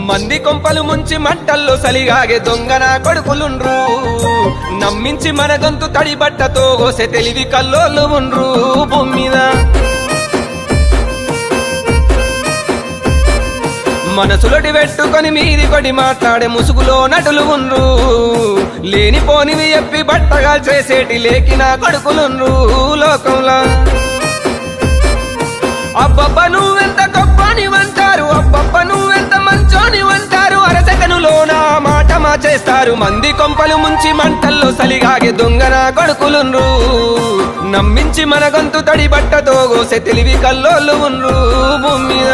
మంది కొంపలు ముంచి మంటల్లో సలిగాగే దొంగన కొడుకులుండ్రు నమ్మించి మన గొంతు తడి బట్టతో గోసె తెలివి కల్లోళ్ళు ఉండ్రు భూమి మీద మనసులొటి పెట్టుకొని మీది కొడి మాట్లాడే ముసుగులో నటులు ఉండ్రు లేనిపోనివి ఎప్పి బట్టగా చేసేటి లేకిన కొడుకులుండ్రు లోకంలో అబ్బబ్బ నువ్వెంత గొప్పనివంటారు అబ్బబ్బ నువ్వెంత మంచోనివంటారు అరసెకనులోన మాట మార్చేస్తారు మంది కొంపలు ముంచి మంటల్లో సలిగాగే దొంగన కొడుకులుండ్రు నమ్మించి మన గొంతు తడి బట్టతో గోసె తెలివి కల్లోళ్ళు ఉండ్రు భూమి మీద